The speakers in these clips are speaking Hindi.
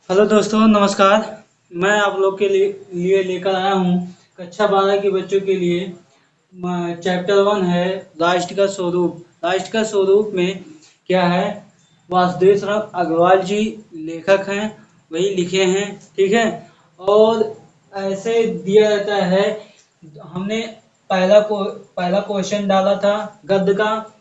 हेलो दोस्तों, नमस्कार। मैं आप लोग के लिए लेकर आया हूँ कक्षा 12 के बच्चों के लिए। चैप्टर 1 है राष्ट्र का स्वरूप। राष्ट्र का स्वरूप में क्या है, वासुदेव शरण अग्रवाल जी लेखक हैं, वही लिखे हैं। ठीक है। और ऐसे दिया रहता है, हमने पहला क्वेश्चन डाला था गद्य का,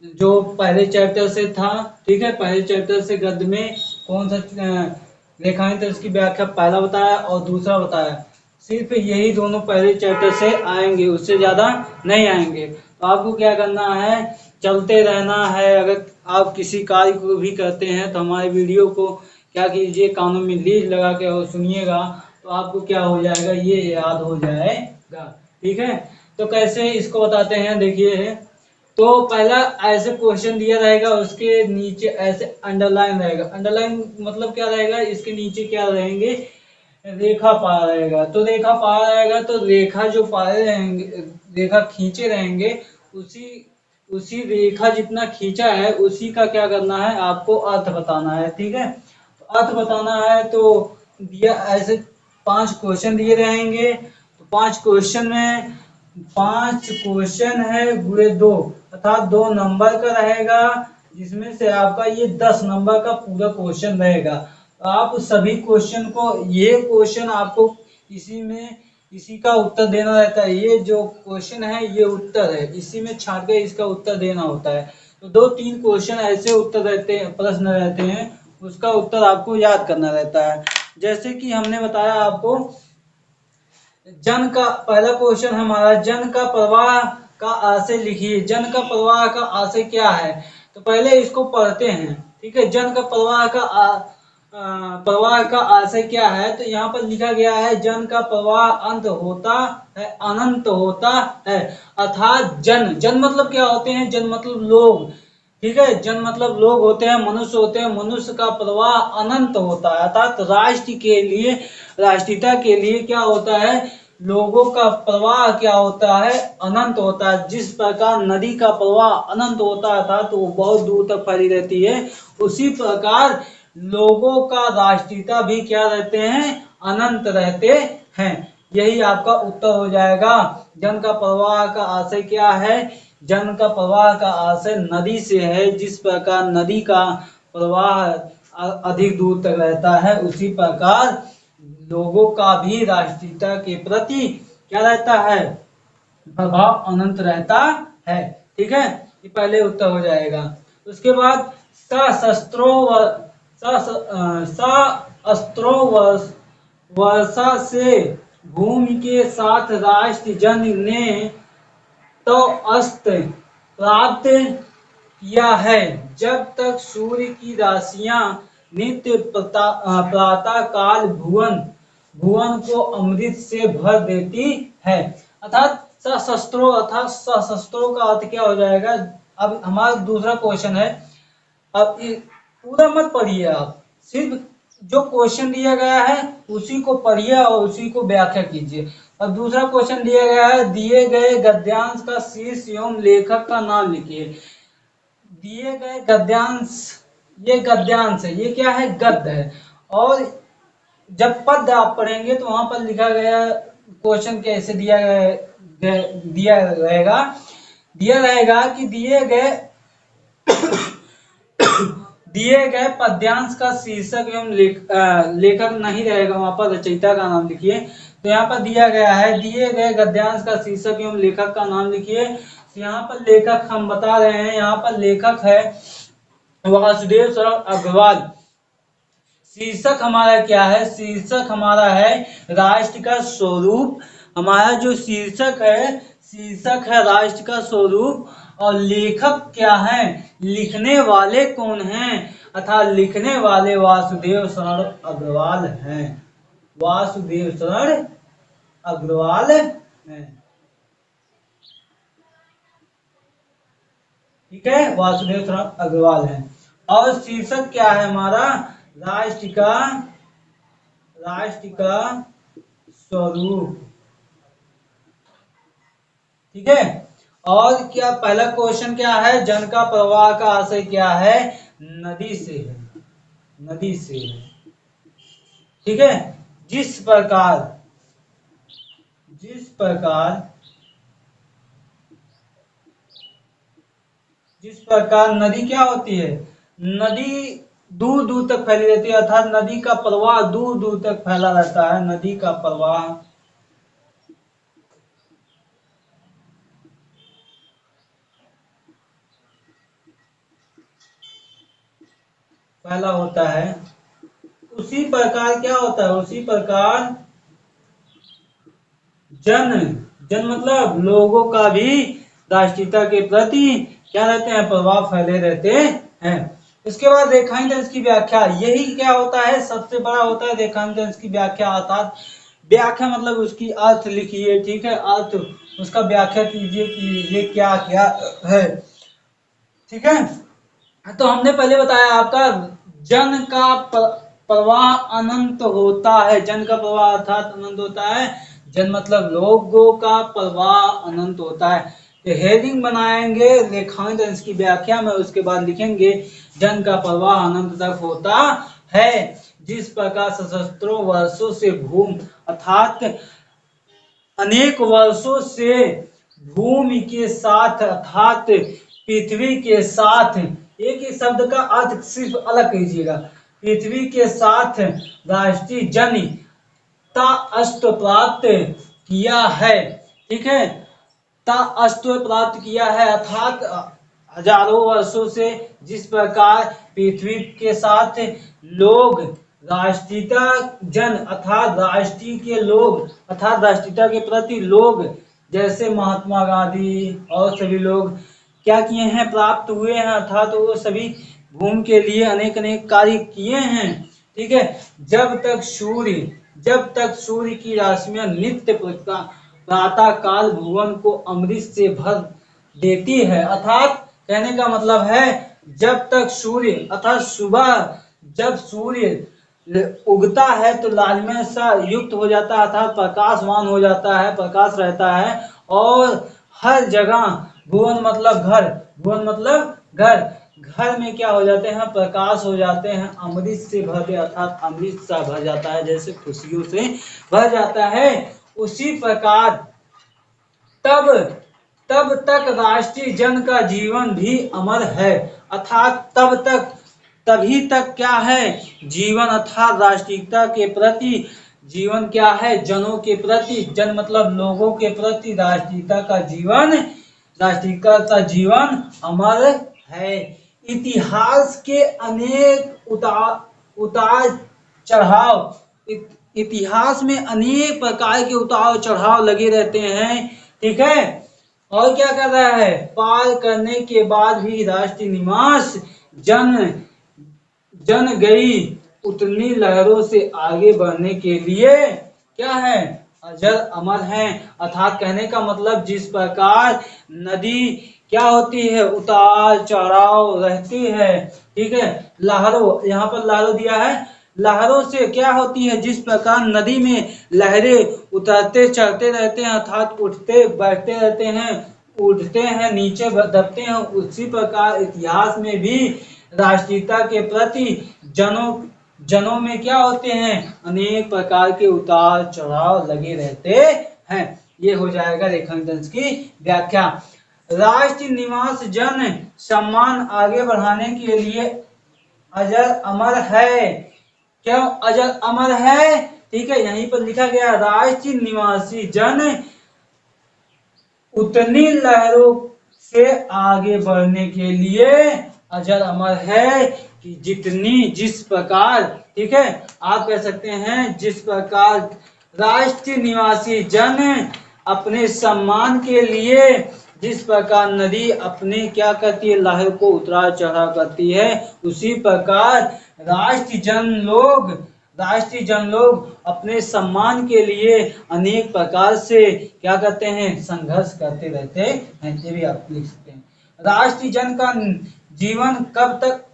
जो पहले चैप्टर से था। ठीक है, पहले चैप्टर से गद्य में कौन सा रेखांतर की व्याख्या पहला बताया और दूसरा बताया। सिर्फ यही दोनों पहले चैप्टर से आएंगे, उससे ज्यादा नहीं आएंगे। तो आपको क्या करना है, चलते रहना है। अगर आप किसी कार्य को भी करते हैं तो हमारे वीडियो को क्या कीजिए, कानों में लीड लगा के और सुनिएगा, तो आपको क्या हो जाएगा, ये याद हो जाएगा। ठीक है। तो कैसे इसको बताते हैं, देखिए। तो पहला ऐसे क्वेश्चन दिया रहेगा, उसके नीचे ऐसे अंडरलाइन रहेगा। अंडरलाइन मतलब क्या रहेगा, इसके नीचे क्या रहेंगे, रेखा पा रहेगा। तो रेखा पा रहेगा, तो रेखा जो पाए रहेंगे, रेखा खींचे रहेंगे, उसी उसी रेखा जितना खींचा है उसी का क्या करना है, आपको अर्थ बताना है। ठीक है। तो अर्थ बताना है, तो दिया ऐसे 5 क्वेश्चन दिए रहेंगे। तो 5 क्वेश्चन में 5 क्वेश्चन है गुणे 2, अर्थात 2 नंबर का रहेगा, जिसमें से आपका ये 10 नंबर का पूरा क्वेश्चन रहेगा। तो आप सभी क्वेश्चन को, ये क्वेश्चन आपको इसी का उत्तर देना रहता है। ये जो क्वेश्चन है ये उत्तर है, इसी में छाट के इसका उत्तर देना होता है। तो 2-3 क्वेश्चन ऐसे उत्तर रहते हैं, प्रश्न रहते हैं, उसका उत्तर आपको याद करना रहता है। जैसे कि हमने बताया आपको, जन का पहला क्वेश्चन हमारा, जन का प्रवाह का आशय लिखिए। जन का प्रवाह का आशय क्या है, तो पहले इसको पढ़ते हैं। ठीक है। जन का प्रवाह का आशय क्या है, तो यहाँ पर लिखा गया है, जन का प्रवाह अंत होता है, अनंत होता है। अर्थात जन जन मतलब क्या होते हैं, जन मतलब लोग। ठीक है। जन मतलब लोग होते हैं, मनुष्य होते हैं। मनुष्य का प्रवाह अनंत होता है, अर्थात राष्ट्र के लिए, राष्ट्रीयता के लिए क्या होता है, लोगों का प्रवाह क्या होता है, अनंत होता है। जिस प्रकार नदी का प्रवाह अनंत होता था तो वो बहुत दूर तक फैली रहती है, उसी प्रकार लोगों का राष्ट्रीयता भी क्या रहते हैं, अनंत रहते हैं। यही आपका उत्तर हो जाएगा। जन का प्रवाह का आशय क्या है, जन का प्रवाह का आशय नदी से है। जिस प्रकार नदी का प्रवाह अधिक दूर तक रहता है, उसी प्रकार लोगों का भी राष्ट्रीयता के प्रति क्या रहता है, प्रभाव अनंत रहता है। ठीक है। ये पहले उत्तर हो जाएगा। उसके बाद सशस्त्रो सशस्त्रो वर्षा से भूमि के साथ राष्ट्र जन ने तो अस्त प्राप्त किया है, जब तक सूर्य की राशियां नित्य प्रातः काल भुवन भुवन को अमृत से भर देती है। अर्थात सशस्त्रों, अर्थात सशस्त्रों का अर्थ क्या हो जाएगा। अब हमारा दूसरा क्वेश्चन है। अब पूरा मत पढ़िए आप, सिर्फ जो क्वेश्चन दिया गया है उसी को पढ़िए और उसी को व्याख्या कीजिए। अब दूसरा क्वेश्चन दिया गया है, दिए गए गद्यांश का शीर्ष एवं लेखक का नाम लिखिए। दिए गए गद्यांश, ये गद्यांश है, ये क्या है, गद्य है। और जब पद आप पढ़ेंगे तो वहां पर लिखा गया क्वेश्चन कैसे दिया गया, दिया रहेगा कि दिए गए पद्यांश का शीर्षक एवं लेखक नहीं रहेगा, वहां पर रचयिता का नाम लिखिए। तो यहाँ पर दिया गया है, दिए गए गद्यांश का शीर्षक एवं लेखक का नाम लिखिए। तो यहाँ पर लेखक हम बता रहे हैं, यहाँ पर लेखक है वासुदेव शरण अग्रवाल। शीर्षक हमारा क्या है, शीर्षक हमारा है राष्ट्र का स्वरूप। हमारा जो शीर्षक है राष्ट्र का स्वरूप। और लेखक क्या है, लिखने वाले कौन हैं, अर्थात लिखने वाले वासुदेव शरण अग्रवाल हैं। वासुदेव शरण अग्रवाल हैं। ठीक है, वासुदेव शरण अग्रवाल हैं। और शीर्षक क्या है हमारा, राष्ट्र का स्वरूप। ठीक है। और क्या पहला क्वेश्चन क्या है, जन का प्रवाह का आशय क्या है, नदी से है, नदी से है। ठीक है। जिस प्रकार जिस प्रकार जिस प्रकार नदी क्या होती है, नदी दूर दूर तक फैली रहती है, अर्थात नदी का प्रवाह दूर दूर तक फैला रहता है। नदी का प्रवाह फैला होता है। उसी प्रकार क्या होता है, उसी प्रकार जन जन मतलब लोगों का भी राष्ट्रीयता के प्रति क्या रहते हैं, प्रभाव फैले रहते हैं। इसके बाद रेखांश की व्याख्या, यही क्या होता है, सबसे बड़ा होता है रेखांश की व्याख्या। अर्थात व्याख्या मतलब उसकी अर्थ लिखिए, ठीक है, अर्थ उसका व्याख्या कीजिए कि ये क्या क्या है, ठीक है। तो हमने पहले बताया आपका जन का प्रवाह अनंत होता है। जन का प्रवाह अर्थात अनंत होता है। जन मतलब लोगों का प्रवाह अनंत होता है। तो हेडिंग बनाएंगे रेखांश की व्याख्या में, उसके बाद लिखेंगे जन का प्रवाह अनंत तक होता है। जिस प्रकार सहस्त्रों वर्षों से भूमि अर्थात अनेक वर्षों से भूमि के साथ अर्थात पृथ्वी के साथ, एक ही शब्द का अर्थ सिर्फ अलग कीजिएगा, पृथ्वी के साथ राष्ट्रीय जनता अस्तित्व प्राप्त किया है, ठीक है, अस्तित्व प्राप्त किया है। अर्थात हजारों वर्षों से जिस प्रकार पृथ्वी के साथ लोग राष्ट्रीयता जन अर्थात राष्ट्रीय के लोग अर्थात राष्ट्रीयता के प्रति लोग जैसे महात्मा गांधी और सभी लोग क्या किए हैं, प्राप्त हुए हैं, अर्थात वो सभी भूमि के लिए अनेक अनेक कार्य किए हैं, ठीक है। जब तक सूर्य की रश्मियां नित्य प्रातः काल भुवन को अमृत से भर देती है। अर्थात कहने का मतलब है जब तक सूर्य अर्थात सुबह जब सूर्य उगता है तो लालिमा सा युक्त हो जाता है, अर्थात प्रकाशवान हो जाता है, प्रकाश रहता है, और हर जगह भुवन मतलब घर, भुवन मतलब घर, घर में क्या हो जाते हैं, प्रकाश हो जाते हैं, अमृत से भर अर्थात अमृत सा भर जाता है, जैसे खुशियों से भर जाता है। उसी प्रकार तब तब तक राष्ट्रीय जन का जीवन भी अमर है। अर्थात तब तक तभी तक क्या है, जीवन अर्थात राष्ट्रीयता के प्रति जीवन क्या है, जनों के प्रति, जन मतलब लोगों के प्रति राष्ट्रीयता का जीवन, राष्ट्रीयता का जीवन अमर है। इतिहास के अनेक उतार चढ़ाव, इतिहास में अनेक प्रकार के उतार चढ़ाव लगे रहते हैं, ठीक है। और क्या कर रहा है, पार करने के बाद भी राष्ट्रीय निवास जन गई उतनी लहरों से आगे बढ़ने के लिए क्या है, अजर अमर है। अर्थात कहने का मतलब जिस प्रकार नदी क्या होती है, उतार चढ़ाव रहती है, ठीक है, लहरों, यहाँ पर लहरों दिया है, लहरों से क्या होती है, जिस प्रकार नदी में लहरें उतरते चढ़ते रहते हैं, अर्थात उठते बैठते रहते हैं, उठते हैं नीचे दबते हैं, उसी प्रकार इतिहास में भी राष्ट्रीयता के प्रति जनों में क्या होते हैं, अनेक प्रकार के उतार चढ़ाव लगे रहते हैं। ये हो जाएगा रेखांश की व्याख्या। राष्ट्रीय निवास जन सम्मान आगे बढ़ाने के लिए अजर अमर है। क्यों अजर अमर है, ठीक है, यहीं पर लिखा गया राष्ट्रीय निवासी जन उतनी लहरों से आगे बढ़ने के लिए अजर अमर है कि जिस प्रकार, ठीक है, आप कह सकते हैं जिस प्रकार राष्ट्रीय निवासी जन अपने सम्मान के लिए जिस प्रकार नदी अपने क्या करती है, लहर को उतार चढ़ाव करती है, उसी प्रकार राष्ट्रीय जन लोग अपने सम्मान के लिए अनेक प्रकार से क्या करते हैं, संघर्ष करते रहते हैं। ये भी आप लिख सकते हैं। राष्ट्रीय जन का जीवन कब तक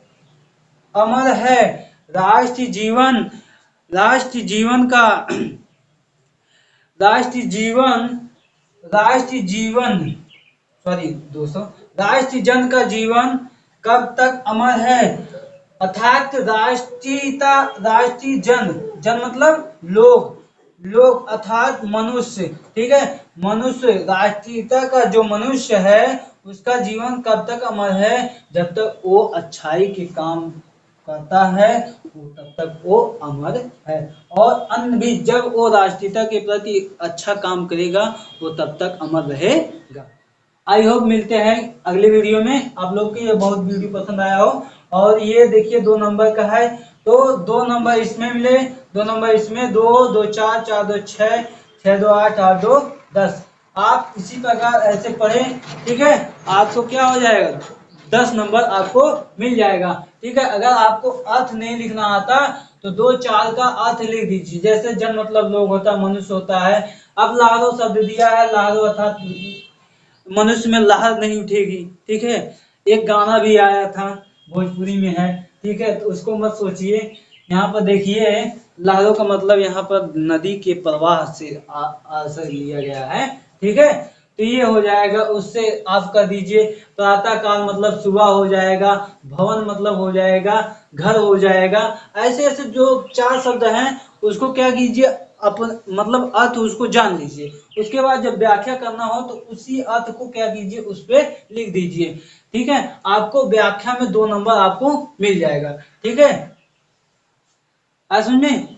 अमर है, राष्ट्रीय जन का जीवन कब तक अमर है, अर्थात राष्ट्रीयता, राष्ट्रीय जन, जन मतलब लोग, लोग अर्थात मनुष्य, ठीक है, मनुष्य, राष्ट्रीयता का जो मनुष्य है उसका जीवन कब तक अमर है, जब तक वो अच्छाई के काम करता है वो तब तक वो अमर है। और अन्य भी जब वो राष्ट्रीयता के प्रति अच्छा काम करेगा वो तब तक अमर रहेगा। आई होप मिलते हैं अगले वीडियो में। आप लोग को ये बहुत वीडियो पसंद आया हो। और ये देखिए 2 नंबर का है, तो 2 नंबर इसमें मिले, 2 नंबर इसमें, 2, 2, 4, 4, 2, 6, 6, 2, 8, 8, 2, 10। आप इसी प्रकार ऐसे पढ़ें, ठीक है, आपको क्या हो जाएगा, 10 नंबर आपको मिल जाएगा। ठीक है, अगर आपको अर्थ नहीं लिखना आता तो 2, 4 का अर्थ लिख दीजिए, जैसे जन मतलब लोग होता है, मनुष्य होता है। अब लाहरो शब्द दिया है, लाहरो अर्थात मनुष्य में लहर नहीं उठेगी, ठीक है। एक गाना भी आया था भोजपुरी में है, ठीक है, तो उसको मत सोचिए। यहाँ पर देखिए लहरों का मतलब यहाँ पर नदी के प्रवाह से आशय लिया गया है, ठीक है। तो ये हो जाएगा, उससे आप कर दीजिए प्रातः काल मतलब सुबह हो जाएगा, भवन मतलब हो जाएगा घर हो जाएगा। ऐसे ऐसे जो 4 शब्द हैं उसको क्या कीजिए, अपन मतलब अर्थ उसको जान लीजिए, उसके बाद जब व्याख्या करना हो तो उसी अर्थ को क्या कीजिए उस पे लिख दीजिए, ठीक है। आपको व्याख्या में 2 नंबर आपको मिल जाएगा, ठीक है। आज समझे।